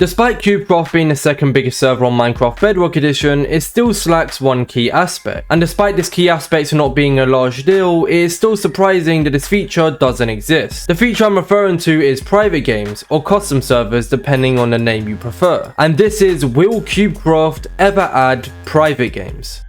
Despite Cubecraft being the second biggest server on Minecraft Bedrock Edition, it still slacks one key aspect. And despite this key aspect not being a large deal, it is still surprising that this feature doesn't exist. The feature I'm referring to is private games, or custom servers depending on the name you prefer. And this is, will Cubecraft ever add private games?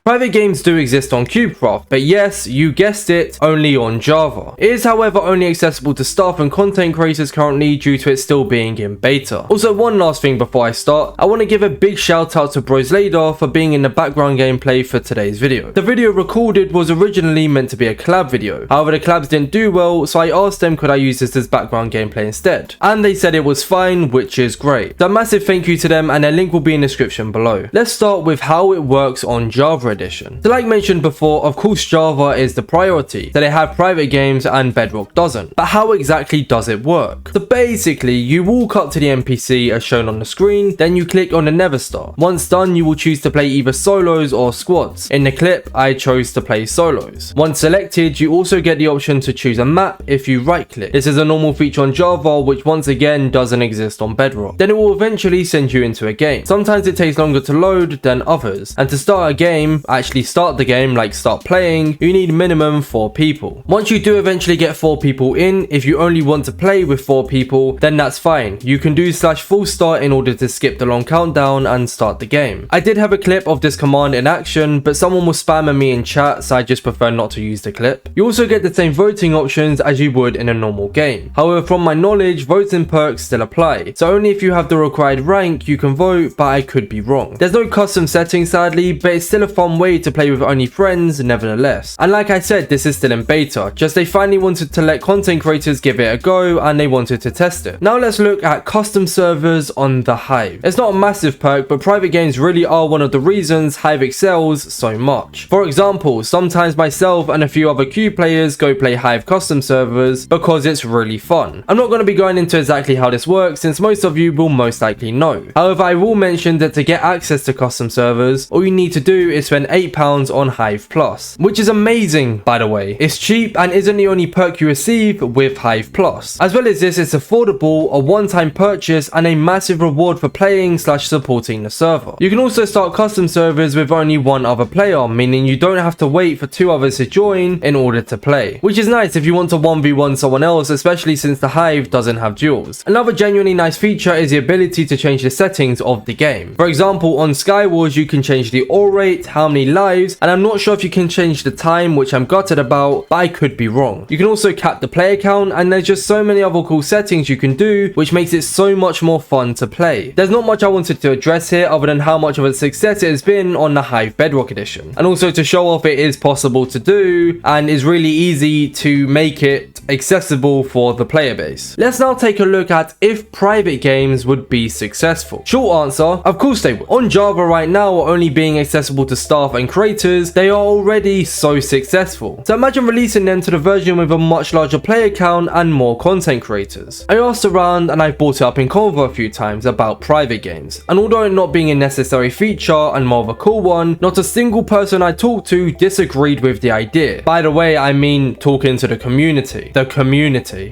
Private games do exist on Cubecraft, but yes, you guessed it, only on Java. It is however only accessible to staff and content creators currently due to it still being in beta. Also, one last thing before I start, I want to give a big shout out to Broslader for being in the background gameplay for today's video. The video recorded was originally meant to be a collab video, however the collabs didn't do well, so I asked them could I use this as background gameplay instead, and they said it was fine, which is great. So a massive thank you to them, and their link will be in the description below. Let's start with how it works on Java Edition. So like mentioned before, of course Java is the priority, so they have private games and Bedrock doesn't. But how exactly does it work? So basically, you walk up to the NPC as shown on the screen, then you click on the Never Start. Once done, you will choose to play either solos or squads. In the clip, I chose to play solos. Once selected, you also get the option to choose a map if you right click. This is a normal feature on Java, which once again doesn't exist on Bedrock. Then it will eventually send you into a game. Sometimes it takes longer to load than others, and to start a game, actually start the game, like start playing, you need minimum 4 people. Once you do eventually get 4 people in, if you only want to play with 4 people, then that's fine. You can do /full start in order to skip the long countdown and start the game. I did have a clip of this command in action, but someone was spamming me in chat, so I just prefer not to use the clip. You also get the same voting options as you would in a normal game. However, from my knowledge, voting perks still apply, so only if you have the required rank you can vote, but I could be wrong. There's no custom settings sadly, but it's still a fun way to play with only friends nevertheless. And like I said, this is still in beta, just they finally wanted to let content creators give it a go and they wanted to test it. Now let's look at custom servers on the Hive. It's not a massive perk, but private games really are one of the reasons Hive excels so much. For example, sometimes myself and a few other Q players go play Hive custom servers because it's really fun. I'm not going to be going into exactly how this works since most of you will most likely know. However, I will mention that to get access to custom servers, all you need to do is spend £8 on Hive Plus, which is amazing by the way. It's cheap and isn't the only perk you receive with Hive Plus. As well as this, it's affordable, a one-time purchase and a massive reward for playing / supporting the server. You can also start custom servers with only one other player, meaning you don't have to wait for 2 others to join in order to play, which is nice if you want to 1v1 someone else, especially since the Hive doesn't have duels. Another genuinely nice feature is the ability to change the settings of the game. For example, on Skywars you can change the ore rate, how many lives, and I'm not sure if you can change the time, which I'm gutted about, but I could be wrong. You can also cap the player count, and there's just so many other cool settings you can do, which makes it so much more fun to play. There's not much I wanted to address here other than how much of a success it has been on the Hive Bedrock Edition, and also to show off it is possible to do and is really easy to make it accessible for the player base. Let's now take a look at if private games would be successful. Short answer, of course they would. On Java right now, only being accessible to staff and creators, they are already so successful. So imagine releasing them to the version with a much larger player count and more content creators. I asked around and I've brought it up in convo a few times about private games, and although it not being a necessary feature and more of a cool one, not a single person I talked to disagreed with the idea. By the way, I mean talking to the community.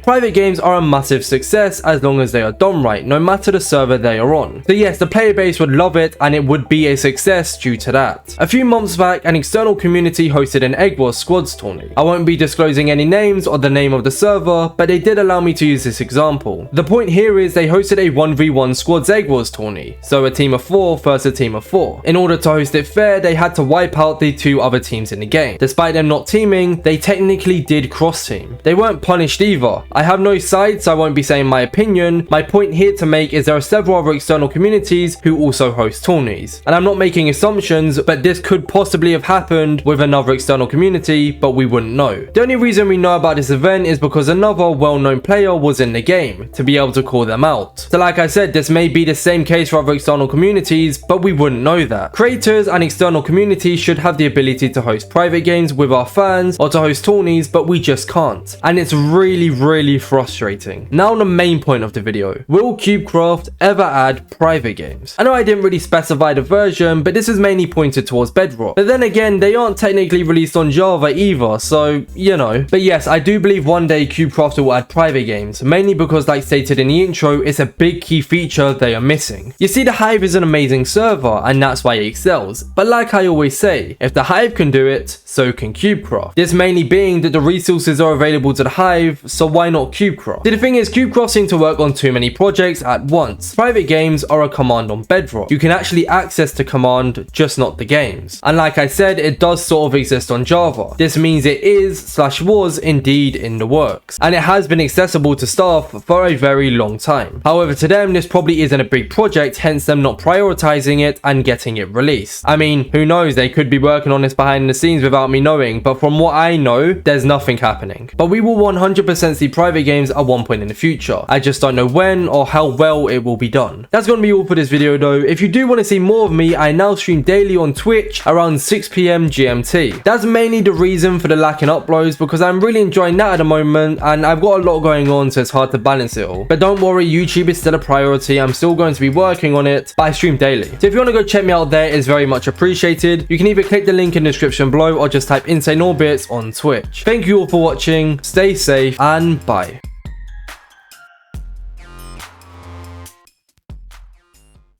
Private games are a massive success as long as they are done right, no matter the server they are on. So yes, the player base would love it and it would be a success due to that. A few months back, an external community hosted an Egg Wars Squads tourney. I won't be disclosing any names or the name of the server, but they did allow me to use this example. The point here is they hosted a 1v1 Squads Egg Wars tourney, so a team of 4 versus a team of 4. In order to host it fair, they had to wipe out the 2 other teams in the game. Despite them not teaming, they technically did cross team. They weren't punished either. I have no sides, so I won't be saying my opinion. My point here to make is there are several other external communities who also host tourneys, and I'm not making assumptions, but this could possibly have happened with another external community, but we wouldn't know. The only reason we know about this event is because another well-known player was in the game to be able to call them out. So like I said, this may be the same case for other external communities, but we wouldn't know that. Creators and external communities should have the ability to host private games with our fans or to host tourneys, but we just can't, and it's really frustrating. Now the main point of the video, will Cubecraft ever add private games? I know I didn't really specify the version, but this is mainly pointed towards was Bedrock. But then again, they aren't technically released on Java either, so you know. But yes, I do believe one day Cubecraft will add private games, mainly because like stated in the intro, it's a big key feature they are missing. You see, the Hive is an amazing server and that's why it excels, but like I always say, if the Hive can do it, so can Cubecraft. This mainly being that the resources are available to the Hive, so why not Cubecraft? See, the thing is, Cubecraft seem to work on too many projects at once. Private games are a command on Bedrock. You can actually access the command, just not the games. And like I said, it does sort of exist on Java. This means it is/was indeed in the works, and it has been accessible to staff for a very long time. However, to them, this probably isn't a big project, hence them not prioritizing it and getting it released. I mean, who knows, they could be working on this behind the scenes without me knowing, but from what I know, there's nothing happening. But we will 100% see private games at one point in the future. I just don't know when or how well it will be done. That's going to be all for this video though. If you do want to see more of me, I now stream daily on Twitch around 6 PM GMT. That's mainly the reason for the lack in uploads, because I'm really enjoying that at the moment and I've got a lot going on, so it's hard to balance it all. But don't worry, YouTube is still a priority. I'm still going to be working on it, but I stream daily. So if you want to go check me out there, it's very much appreciated. You can either click the link in the description below or just type InsaneOrbitzz on Twitch. Thank you all for watching, stay safe and bye.